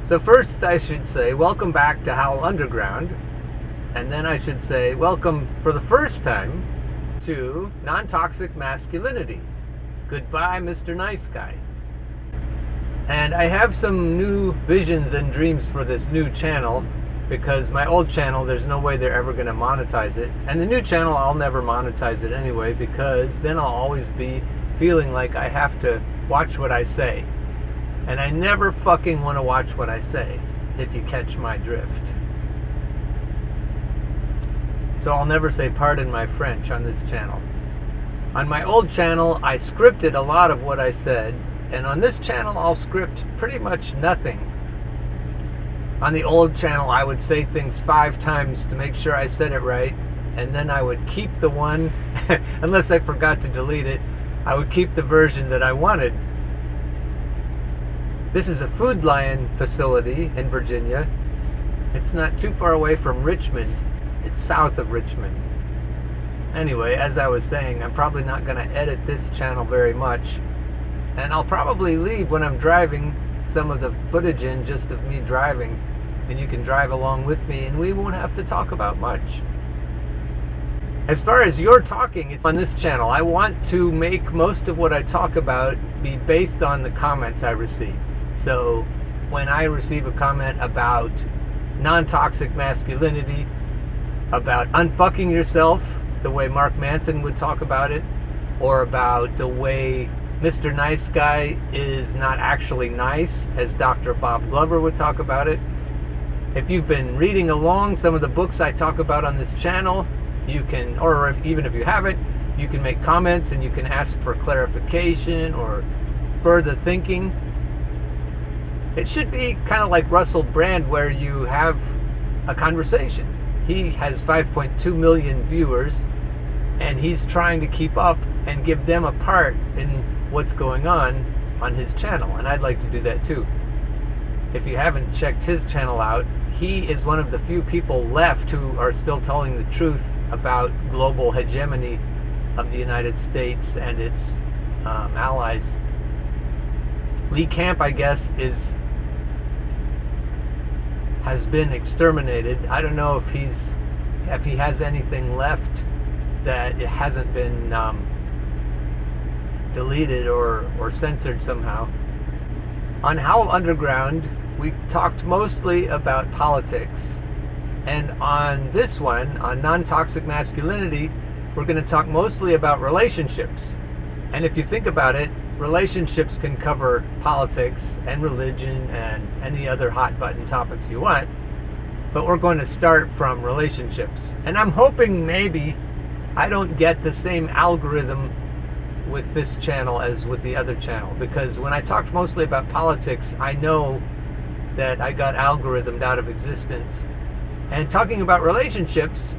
So first I should say, welcome back to Howell Underground. And then I should say, welcome for the first time to Nontoxic Masculinity. Goodbye, Mr. Nice Guy. And I have some new visions and dreams for this new channel, because my old channel, there's no way they're ever going to monetize it. And the new channel, I'll never monetize it anyway, because then I'll always be feeling like I have to watch what I say. And I never fucking want to watch what I say, if you catch my drift. So I'll never say pardon my French on this channel. On my old channel, I scripted a lot of what I said, and on this channel, I'll script pretty much nothing. On the old channel, I would say things 5 times to make sure I said it right, and then I would keep the one, unless I forgot to delete it, I would keep the version that I wanted. This is a Food Lion facility in Virginia. It's not too far away from Richmond. It's south of Richmond. Anyway, as I was saying, I'm probably not going to edit this channel very much. And I'll probably leave when I'm driving some of the footage in just of me driving. And you can drive along with me and we won't have to talk about much. As far as your talking, it's on this channel. I want to make most of what I talk about be based on the comments I receive. So when I receive a comment about non-toxic masculinity, about unfucking yourself, the way Mark Manson would talk about it, or about the way Mr. Nice Guy is not actually nice, as Dr. Bob Glover would talk about it. If you've been reading along some of the books I talk about on this channel, you can, or even if you haven't, you can make comments and you can ask for clarification or further thinking. It should be kind of like Russell Brand, where you have a conversation. He has 5.2 million viewers, and he's trying to keep up and give them a part in what's going on his channel, and I'd like to do that too. If you haven't checked his channel out, he is one of the few people left who are still telling the truth about global hegemony of the United States and its allies. Lee Camp, I guess, has been exterminated. I don't know if he has anything left that it hasn't been deleted or censored somehow. On Howell Underground, we talked mostly about politics, and on this one, on non-toxic masculinity, we're going to talk mostly about relationships. And if you think about it, relationships can cover politics and religion and any other hot button topics you want, but we're going to start from relationships. And I'm hoping maybe I don't get the same algorithm with this channel as with the other channel, because when I talked mostly about politics, I know that I got algorithmed out of existence, and talking about relationships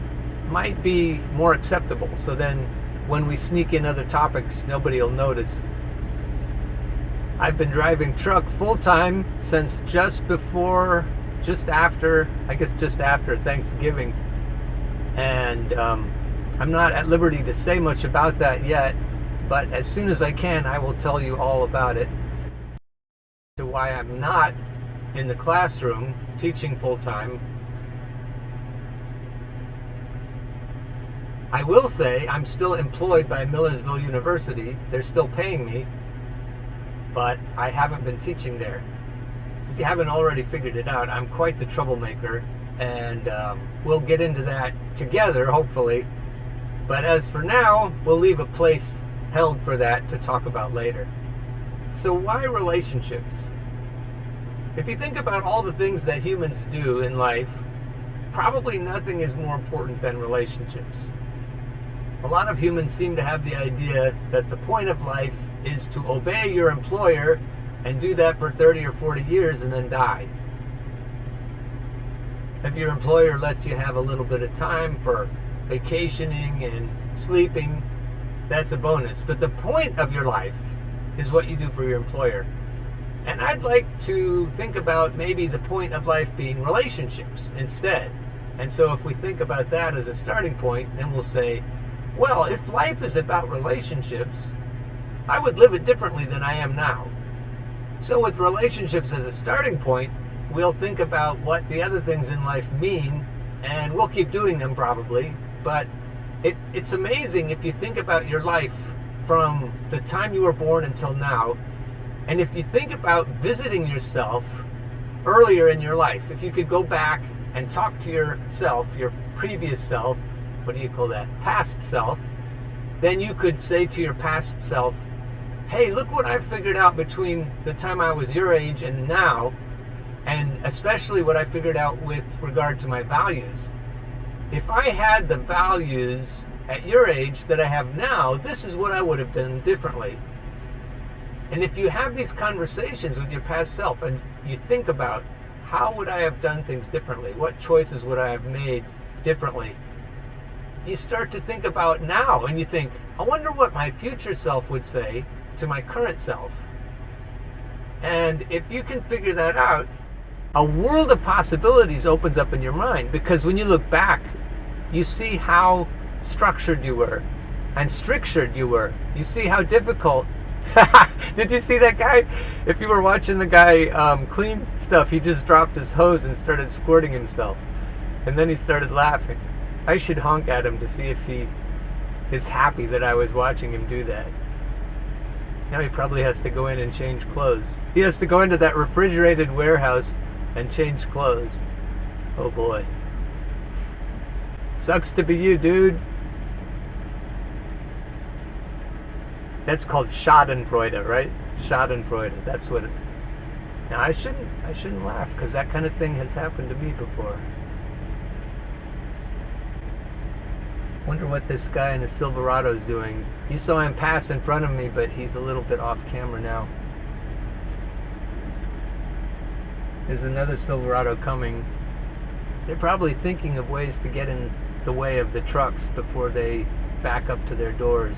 might be more acceptable, so then when we sneak in other topics, nobody will notice. I've been driving truck full-time since just after Thanksgiving, and I'm not at liberty to say much about that yet, but as soon as I can, I will tell you all about it. To why I'm not in the classroom teaching full-time. I will say I'm still employed by Millersville University. They're still paying me, but I haven't been teaching there. If you haven't already figured it out, I'm quite the troublemaker, and we'll get into that together, hopefully. But as for now, we'll leave a place held for that to talk about later. So why relationships? If you think about all the things that humans do in life, probably nothing is more important than relationships. A lot of humans seem to have the idea that the point of life is to obey your employer and do that for 30 or 40 years and then die. If your employer lets you have a little bit of time for vacationing and sleeping, that's a bonus. But the point of your life is what you do for your employer. And I'd like to think about maybe the point of life being relationships instead. And so if we think about that as a starting point, then we'll say, well, if life is about relationships, I would live it differently than I am now. So with relationships as a starting point, we'll think about what the other things in life mean, and we'll keep doing them probably. But it's amazing if you think about your life from the time you were born until now, and if you think about visiting yourself earlier in your life, if you could go back and talk to yourself, your previous self, what do you call that, past self, then you could say to your past self, hey, look what I figured out between the time I was your age and now, and especially what I figured out with regard to my values. If I had the values at your age that I have now, this is what I would have done differently. And if you have these conversations with your past self and you think about, how would I have done things differently? What choices would I have made differently? You start to think about now, and you think, I wonder what my future self would say to my current self. And if you can figure that out, a world of possibilities opens up in your mind, because when you look back, you see how structured you were and strictured you were. You see how difficult. Did you see that guy? If you were watching the guy clean stuff, he just dropped his hose and started squirting himself, and then he started laughing. I should honk at him to see if he is happy that I was watching him do that. Now he probably has to go in and change clothes. He has to go into that refrigerated warehouse and change clothes. Oh boy. Sucks to be you, dude. That's called Schadenfreude, right? Schadenfreude. That's what it. Now I shouldn't laugh, because that kind of thing has happened to me before. Wonder what this guy in the Silverado is doing. You saw him pass in front of me, but he's a little bit off camera now. There's another Silverado coming. They're probably thinking of ways to get in the way of the trucks before they back up to their doors.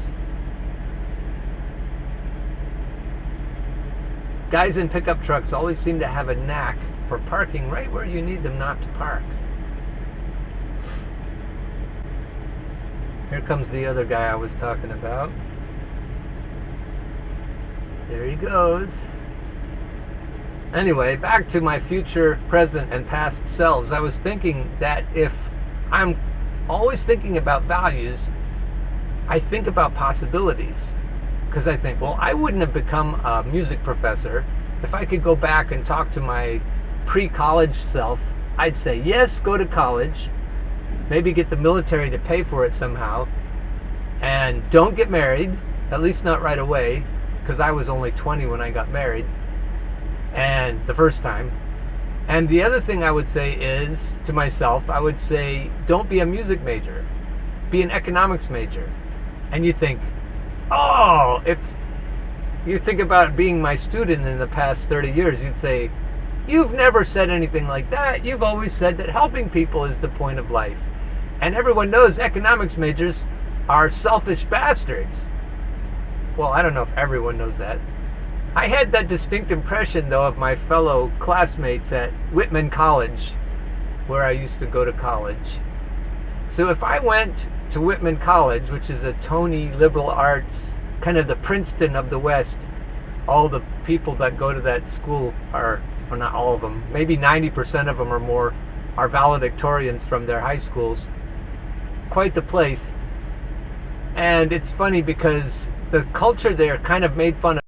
Guys in pickup trucks always seem to have a knack for parking right where you need them not to park. Here comes the other guy I was talking about. There he goes. Anyway, back to my future, present, and past selves. I was thinking that if I'm always thinking about values, I think about possibilities. Because I think, well, I wouldn't have become a music professor if I could go back and talk to my pre-college self. I'd say, yes, go to college, maybe get the military to pay for it somehow, and don't get married, at least not right away, because I was only 20 when I got married, and the first time. And the other thing I would say is, to myself, I would say, don't be a music major, be an economics major. And you think, oh, if you think about being my student in the past 30 years, you'd say, you've never said anything like that. You've always said that helping people is the point of life. And everyone knows economics majors are selfish bastards. Well, I don't know if everyone knows that. I had that distinct impression, though, of my fellow classmates at Whitman College, where I used to go to college. So if I went to Whitman College, which is a Tony liberal arts, kind of the Princeton of the West, all the people that go to that school are, or not all of them, maybe 90% of them or more, are valedictorians from their high schools. Quite the place. And it's funny because the culture there kind of made fun of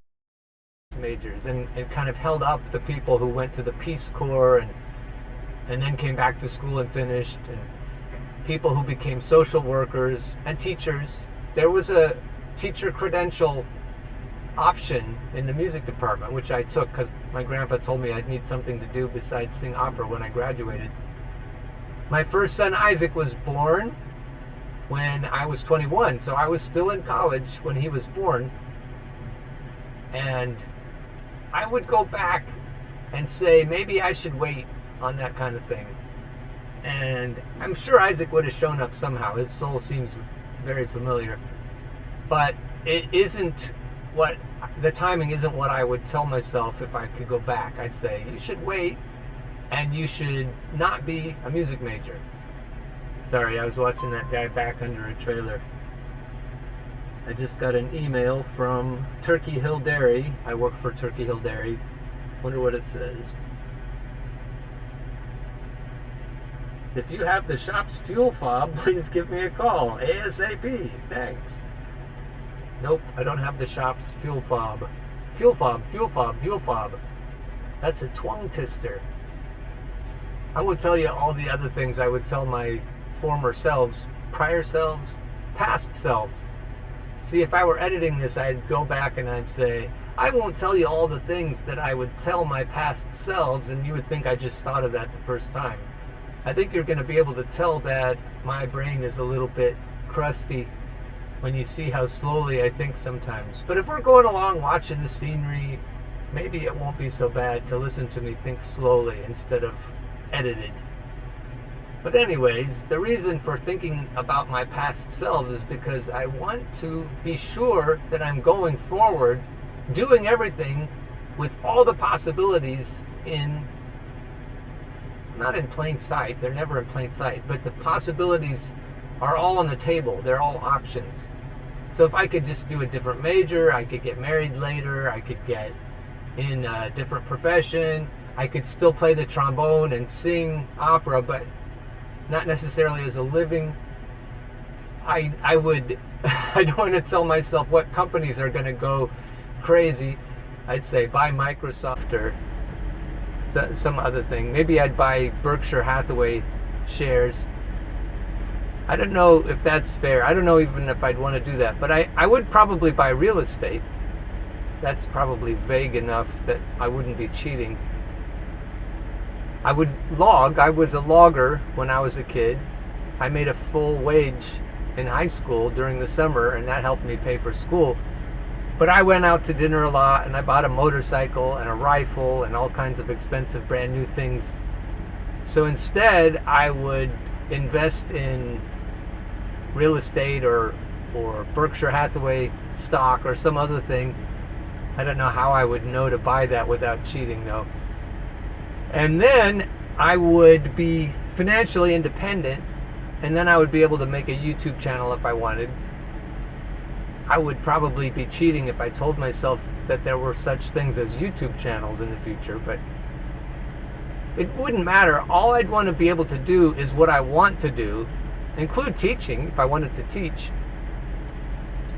majors and kind of held up the people who went to the Peace Corps and then came back to school and finished, and people who became social workers and teachers. There was a teacher credential option in the music department, which I took because my grandpa told me I'd need something to do besides sing opera when I graduated. My first son Isaac was born when I was 21, so I was still in college when he was born. And I would go back and say, maybe I should wait on that kind of thing. And I'm sure Isaac would have shown up somehow. His soul seems very familiar. But it isn't what, the timing isn't what I would tell myself if I could go back. I'd say, you should wait, and you should not be a music major. Sorry, I was watching that guy back under a trailer. I just got an email from Turkey Hill Dairy. I work for Turkey Hill Dairy. Wonder what it says. If you have the shop's fuel fob, please give me a call. ASAP. Thanks. Nope, I don't have the shop's fuel fob. Fuel fob, fuel fob, fuel fob. That's a tongue twister. I will tell you all the other things I would tell my former selves, prior selves, past selves. See, if I were editing this, I'd go back and I'd say, I won't tell you all the things that I would tell my past selves, and you would think I just thought of that the first time. I think you're going to be able to tell that my brain is a little bit crusty when you see how slowly I think sometimes. But if we're going along watching the scenery, maybe it won't be so bad to listen to me think slowly instead of edited. But anyways, the reason for thinking about my past selves is because I want to be sure that I'm going forward, doing everything with all the possibilities not in plain sight, they're never in plain sight, but the possibilities are all on the table, they're all options. So if I could just do a different major, I could get married later, I could get in a different profession, I could still play the trombone and sing opera, but not necessarily as a living. I would, I don't want to tell myself what companies are going to go crazy. I'd say buy Microsoft or some other thing. Maybe I'd buy Berkshire Hathaway shares. I don't know if that's fair. I don't know even if I'd want to do that. But I would probably buy real estate. That's probably vague enough that I wouldn't be cheating. I would log. I was a logger when I was a kid. I made a full wage in high school during the summer, and that helped me pay for school. But I went out to dinner a lot, and I bought a motorcycle and a rifle and all kinds of expensive brand new things. So instead, I would invest in real estate or Berkshire Hathaway stock or some other thing. I don't know how I would know to buy that without cheating, though. And then I would be financially independent, and then I would be able to make a YouTube channel if I wanted. I would probably be cheating if I told myself that there were such things as YouTube channels in the future, but it wouldn't matter. All I'd want to be able to do is what I want to do, include teaching if I wanted to teach.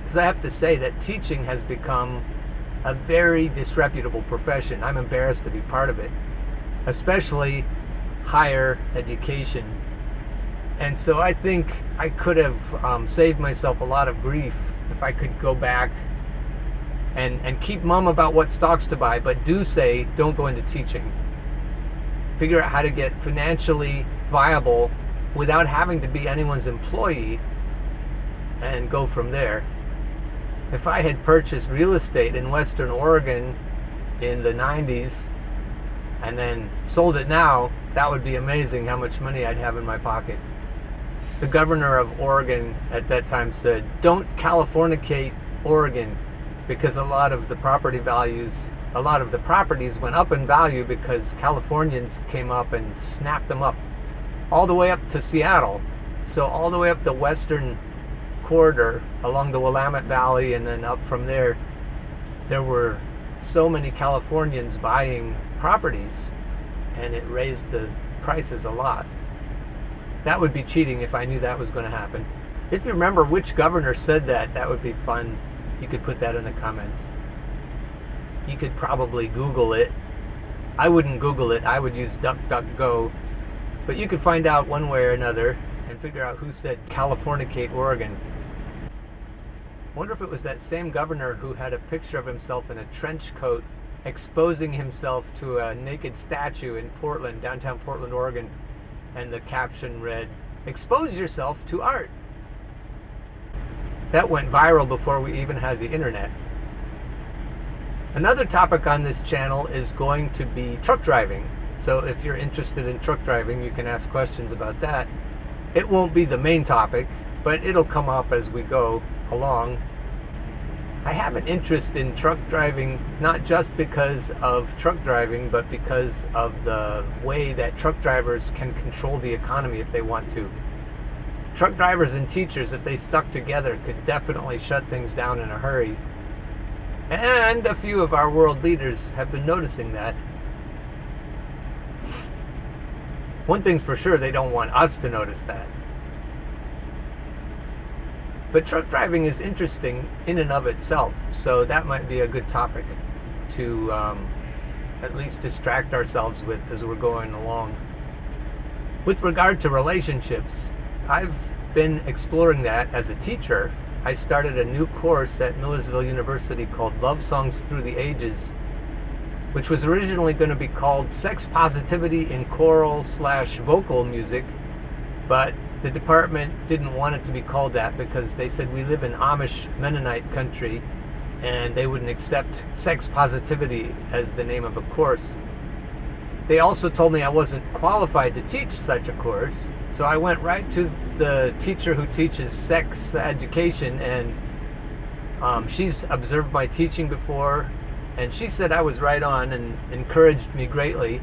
Because I have to say that teaching has become a very disreputable profession. I'm embarrassed to be part of it, especially higher education. And so I think I could have saved myself a lot of grief if I could go back and keep mum about what stocks to buy, but do say don't go into teaching. Figure out how to get financially viable without having to be anyone's employee and go from there. If I had purchased real estate in Western Oregon in the 90s and then sold it now, that would be amazing how much money I'd have in my pocket. The governor of Oregon at that time said, don't Californicate Oregon, because a lot of the properties went up in value because Californians came up and snapped them up all the way up to Seattle. So all the way up the western corridor along the Willamette Valley, and then up from there were so many Californians buying properties, and it raised the prices a lot. That would be cheating if I knew that was going to happen. If you remember which governor said that, that would be fun. You could put that in the comments. You could probably Google it. I wouldn't Google it. I would use DuckDuckGo. But you could find out one way or another and figure out who said Californicate Oregon. Wonder if it was that same governor who had a picture of himself in a trench coat exposing himself to a naked statue in Portland, downtown Portland, Oregon. And the caption read, "Expose yourself to art." That went viral before we even had the internet. Another topic on this channel is going to be truck driving. So if you're interested in truck driving, you can ask questions about that. It won't be the main topic, but it'll come up as we go along. I have an interest in truck driving, not just because of truck driving, but because of the way that truck drivers can control the economy if they want to. Truck drivers and teachers, if they stuck together, could definitely shut things down in a hurry. And a few of our world leaders have been noticing that. One thing's for sure, they don't want us to notice that. But truck driving is interesting in and of itself, so that might be a good topic to at least distract ourselves with as we're going along. With regard to relationships, I've been exploring that as a teacher. I started a new course at Millersville University called Love Songs Through the Ages, which was originally going to be called Sex Positivity in Choral/Vocal Music, but the department didn't want it to be called that because they said we live in Amish Mennonite country and they wouldn't accept sex positivity as the name of a course. They also told me I wasn't qualified to teach such a course, so I went right to the teacher who teaches sex education, and she's observed my teaching before, and she said I was right on and encouraged me greatly.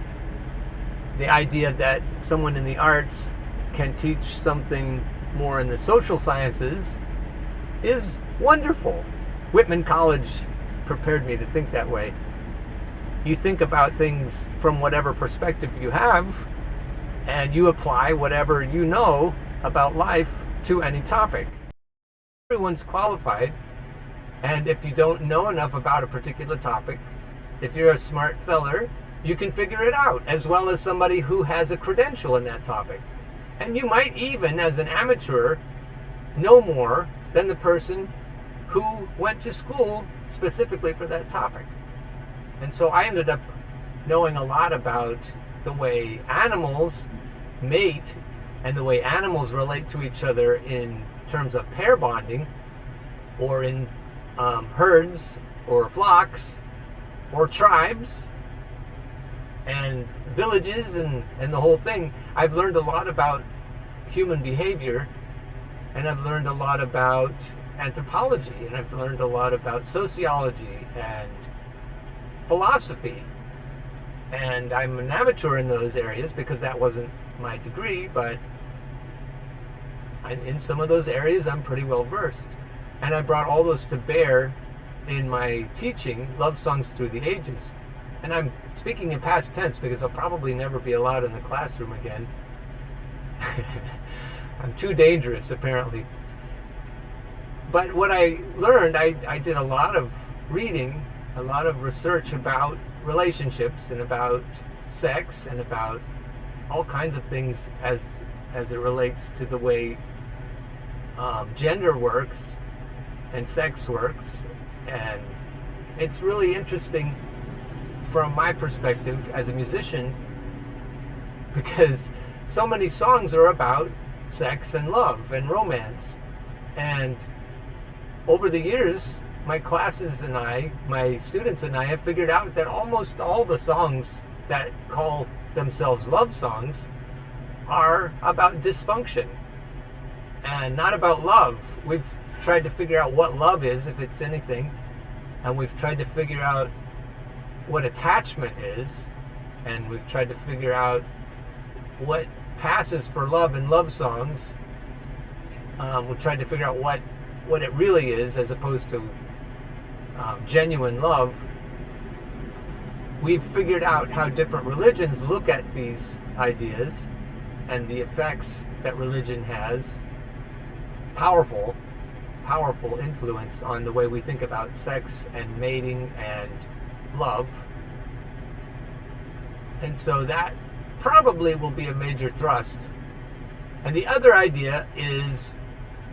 The idea that someone in the arts can teach something more in the social sciences is wonderful. Whitman College prepared me to think that way. You think about things from whatever perspective you have, and you apply whatever you know about life to any topic. Everyone's qualified, and if you don't know enough about a particular topic, if you're a smart feller, you can figure it out, as well as somebody who has a credential in that topic. And you might even, as an amateur, know more than the person who went to school specifically for that topic. And so I ended up knowing a lot about the way animals mate and the way animals relate to each other in terms of pair bonding, or in herds or flocks or tribes and villages and the whole thing. I've learned a lot about human behavior, and I've learned a lot about anthropology, and I've learned a lot about sociology and philosophy. And I'm an amateur in those areas because that wasn't my degree, but in some of those areas I'm pretty well versed. And I brought all those to bear in my teaching, Love Songs Through the Ages. And I'm speaking in past tense because I'll probably never be allowed in the classroom again. I'm too dangerous, apparently. But what I learned, I did a lot of reading, a lot of research about relationships and about sex and about all kinds of things as it relates to the way gender works and sex works. And it's really interesting from my perspective as a musician, because so many songs are about sex and love and romance. And over the years, my classes and my students and I have figured out that almost all the songs that call themselves love songs are about dysfunction and not about love. We've tried to figure out what love is, if it's anything, and we've tried to figure out what attachment is, and we've tried to figure out what passes for love in love songs. We've tried to figure out what it really is, as opposed to genuine love. We've figured out how different religions look at these ideas and the effects that religion has. Powerful influence on the way we think about sex and mating and love. And so that probably will be a major thrust. And the other idea is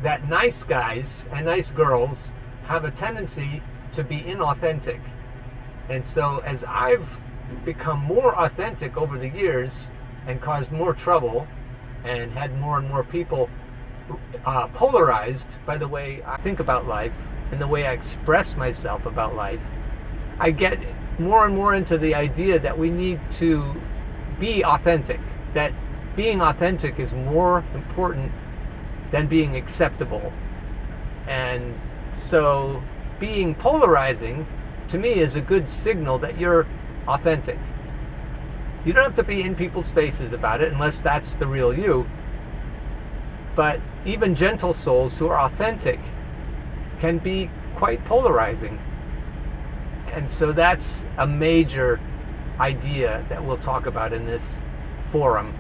that nice guys and nice girls have a tendency to be inauthentic. And so as I've become more authentic over the years and caused more trouble and had more and more people polarized by the way I think about life and the way I express myself about life, I get more and more into the idea that we need to be authentic, that being authentic is more important than being acceptable. And so being polarizing to me is a good signal that you're authentic. You don't have to be in people's faces about it unless that's the real you. But even gentle souls who are authentic can be quite polarizing. And so that's a major idea that we'll talk about in this forum.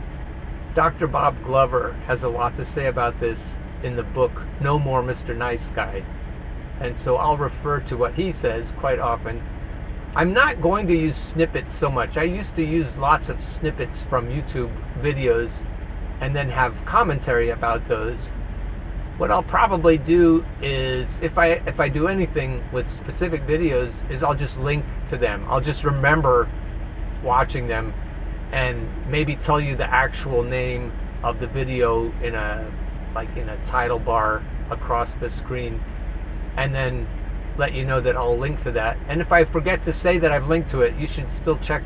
Dr. Bob Glover has a lot to say about this in the book No More Mr. Nice Guy. And so I'll refer to what he says quite often. I'm not going to use snippets so much. I used to use lots of snippets from YouTube videos and then have commentary about those. What I'll probably do is, if I do anything with specific videos, is I'll just link to them. I'll just remember watching them and maybe tell you the actual name of the video in a title bar across the screen, and then let you know that I'll link to that. And if I forget to say that I've linked to it, you should still check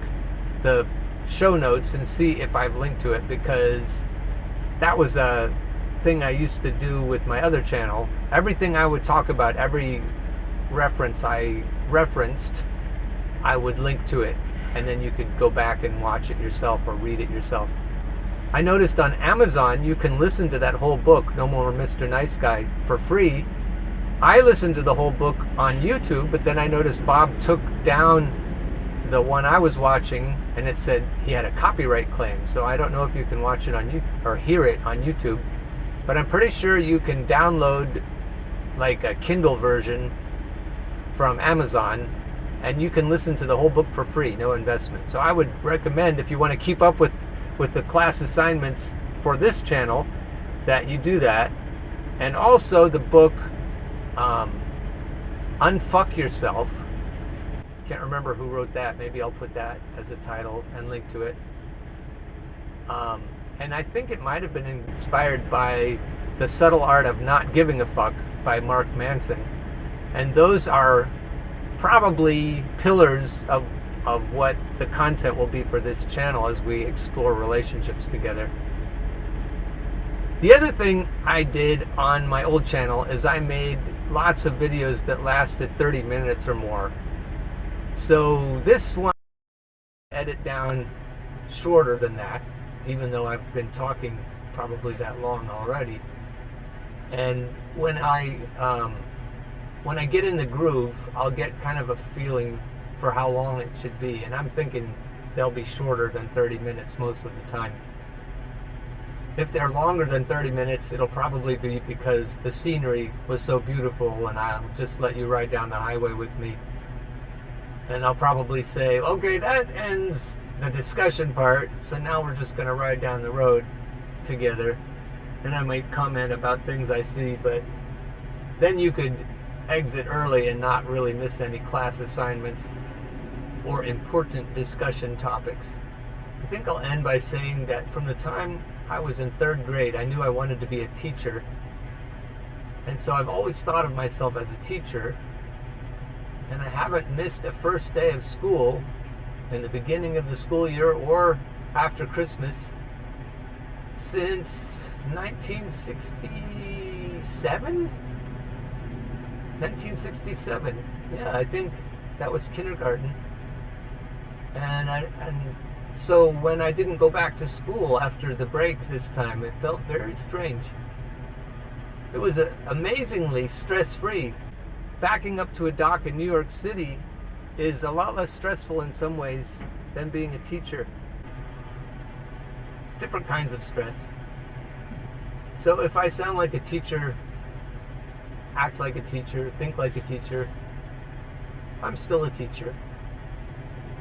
the show notes and see if I've linked to it, because that was a thing I used to do with my other channel. Everything I would talk about, every reference I referenced, I would link to it, and then you could go back and watch it yourself or read it yourself. I noticed on Amazon you can listen to that whole book, No More Mr. Nice Guy, for free. I listened to the whole book on YouTube, but then I noticed Bob took down the one I was watching, and it said he had a copyright claim. So I don't know if you can watch it on YouTube or hear it on YouTube, but I'm pretty sure you can download like a Kindle version from Amazon, and you can listen to the whole book for free, no investment. So I would recommend, if you want to keep up with the class assignments for this channel, that you do that. And also the book Unfuck Yourself. Can't remember who wrote that. Maybe I'll put that as a title and link to it. And I think it might have been inspired by The Subtle Art of Not Giving a Fuck by Mark Manson. And those are probably pillars of what the content will be for this channel as we explore relationships together. The other thing I did on my old channel is I made lots of videos that lasted 30 minutes or more. So this one, I edit down shorter than that, even though I've been talking probably that long already. And when I get in the groove, I'll get kind of a feeling for how long it should be. And I'm thinking they'll be shorter than 30 minutes most of the time. If they're longer than 30 minutes, it'll probably be because the scenery was so beautiful and I'll just let you ride down the highway with me. And I'll probably say, okay, that ends the discussion part, so now we're just going to ride down the road together. And I might comment about things I see, but then you could exit early and not really miss any class assignments or important discussion topics. I think I'll end by saying that from the time I was in 3rd grade, I knew I wanted to be a teacher. And so I've always thought of myself as a teacher. And I haven't missed a first day of school in the beginning of the school year or after Christmas since 1967? 1967. Yeah, I think that was kindergarten. And so when I didn't go back to school after the break this time, it felt very strange. It was amazingly stress-free. Backing up to a dock in New York City is a lot less stressful in some ways than being a teacher. Different kinds of stress. So if I sound like a teacher, act like a teacher, think like a teacher, I'm still a teacher.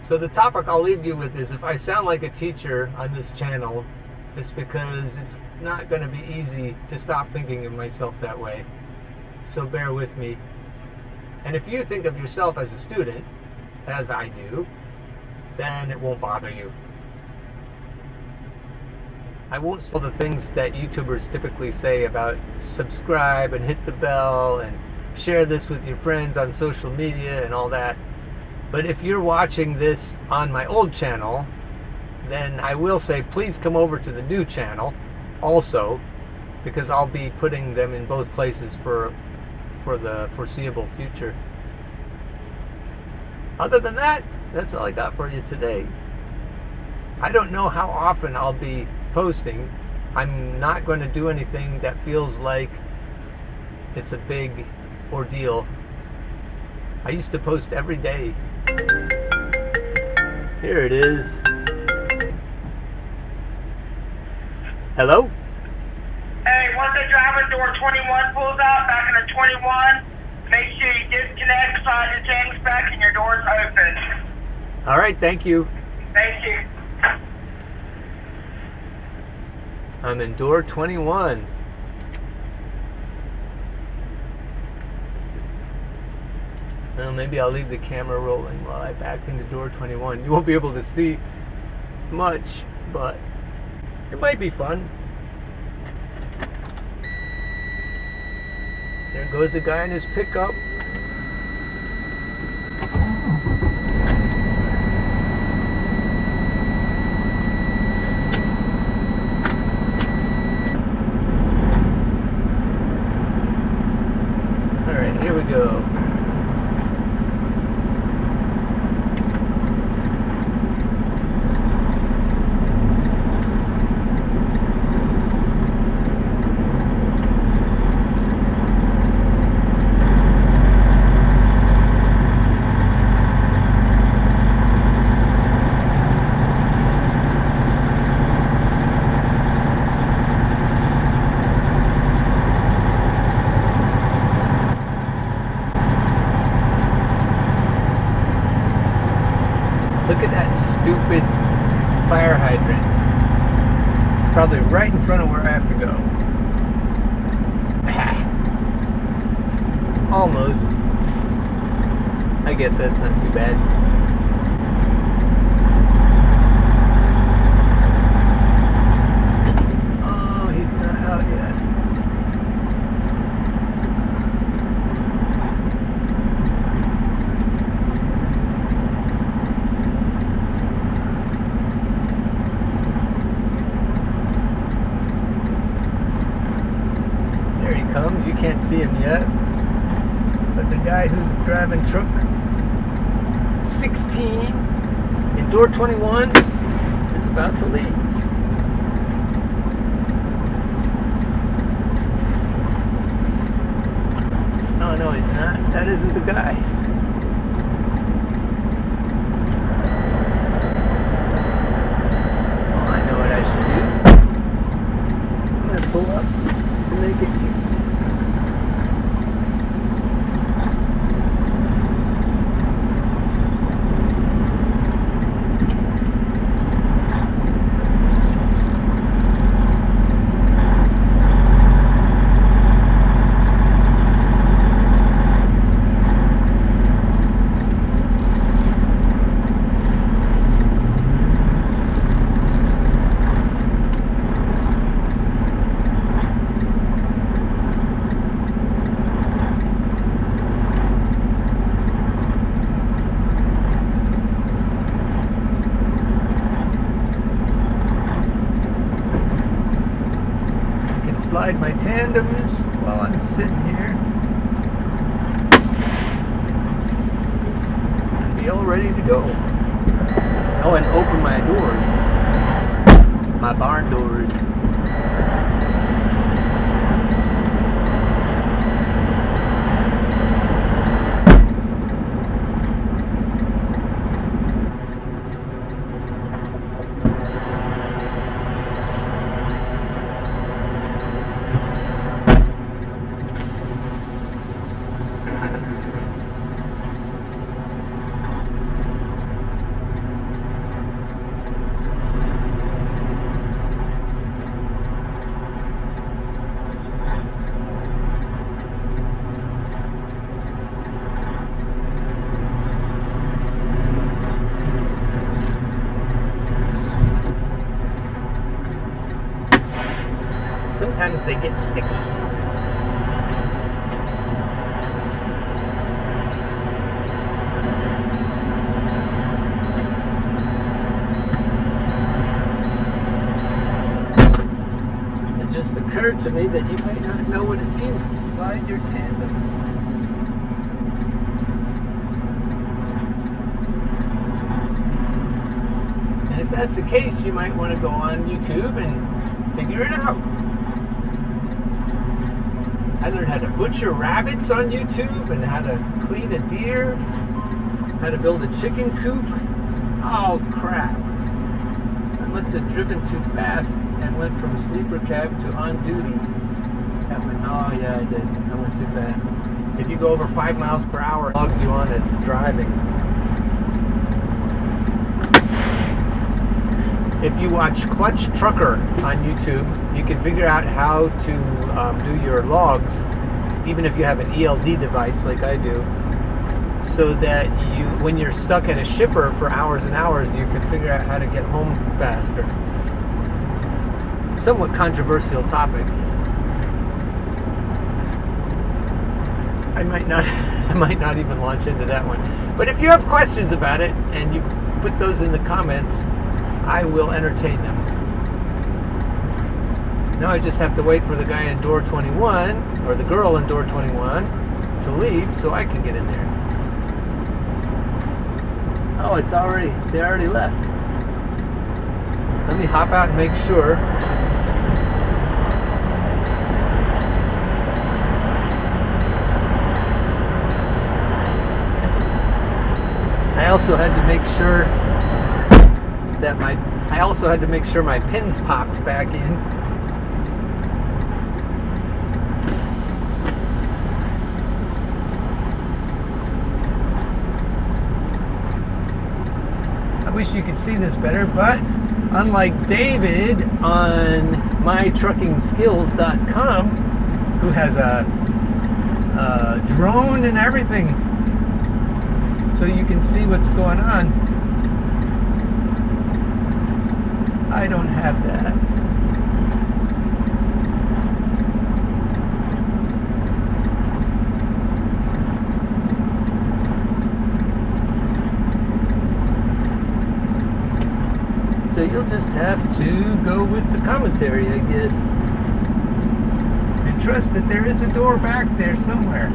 So the topic I'll leave you with is, if I sound like a teacher on this channel, it's because it's not going to be easy to stop thinking of myself that way. So bear with me. And if you think of yourself as a student, as I do, then it won't bother you. I won't say the things that YouTubers typically say about subscribe and hit the bell and share this with your friends on social media and all that. But if you're watching this on my old channel, then I will say please come over to the new channel also, because I'll be putting them in both places for the foreseeable future. Other than that, that's all I got for you today. I don't know how often I'll be posting. I'm not going to do anything that feels like it's a big ordeal. I used to post every day. Here it is. Hello? Hey, once the driver door 21 pulls out, back into 21, make sure you disconnect, slide your tanks back, and your door's open. All right, thank you. Thank you. I'm in door 21. Well, maybe I'll leave the camera rolling while I back into door 21. You won't be able to see much, but it might be fun. There goes the guy in his pickup. All right, here we go. Look at that stupid fire hydrant. It's probably right in front of where I have to go. Almost. I guess that's not too bad. Oh, he's not out yet. There he comes. You can't see him yet. But the guy who's driving truck 16 in door 21 is about to leave. Oh no, he's not. That isn't the guy. Oh, I know what I should do. I'm gonna pull up to make it easy. Slide my tandems while I'm sitting here and be all ready to go. Oh, and open my doors, my barn doors. Sometimes they get sticky. It just occurred to me that you might not know what it means to slide your tandems. And if that's the case, you might want to go on YouTube and figure it out. I learned how to butcher rabbits on YouTube and how to clean a deer, how to build a chicken coop. Oh crap. must have driven too fast and went from sleeper cab to on duty. Oh yeah, I did. I went too fast. If you go over 5 miles per hour, it logs you on as driving. If you watch Clutch Trucker on YouTube, you can figure out how to do your logs, even if you have an ELD device like I do, so that you, when you're stuck at a shipper for hours and hours, you can figure out how to get home faster. Somewhat controversial topic. I might not even launch into that one. But if you have questions about it and you put those in the comments, I will entertain them. Now I just have to wait for the guy in door 21, or the girl in door 21, to leave so I can get in there. Oh, they already left. Let me hop out and make sure. I also had to make sure my pins popped back in. I wish you could see this better, but unlike David on mytruckingskills.com, who has a drone and everything, so you can see what's going on, I don't have that. So you'll just have to go with the commentary, I guess, and trust that there is a door back there somewhere.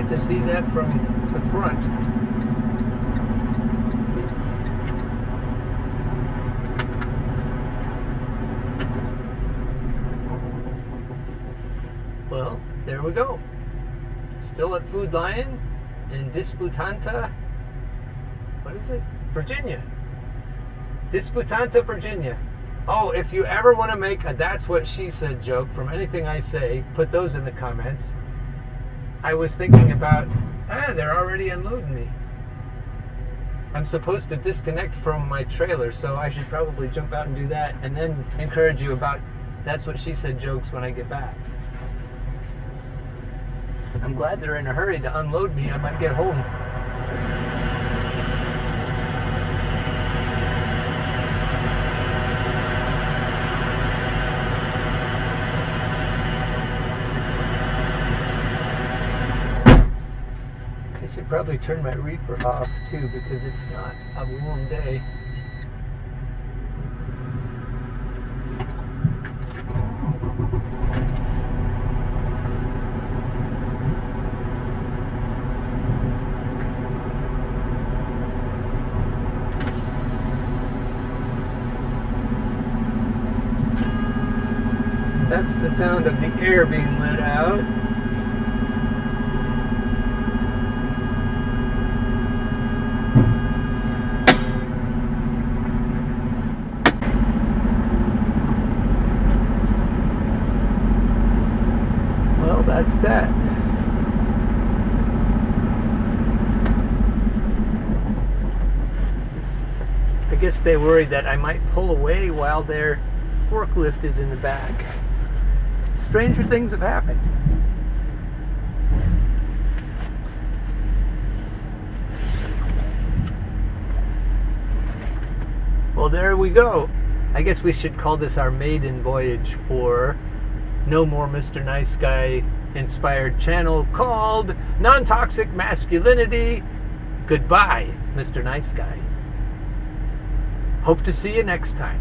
To see that from the front. Well, there we go. Still at Food Lion in Disputanta. What is it? Virginia. Disputanta, Virginia. Oh, if you ever want to make a "that's what she said" joke from anything I say, put those in the comments. I was thinking about, they're already unloading me. I'm supposed to disconnect from my trailer, so I should probably jump out and do that, and then encourage you about "that's what she said" jokes when I get back. I'm glad they're in a hurry to unload me. I might get home. Probably turn my reefer off too, because it's not a warm day. That's the sound of the air being let out. that. I guess they worried that I might pull away while their forklift is in the back. Stranger things have happened. Well, there we go. I guess we should call this our maiden voyage for No More Mr. Nice Guy inspired channel called Nontoxic Masculinity. Goodbye, Mr. Nice Guy. Hope to see you next time.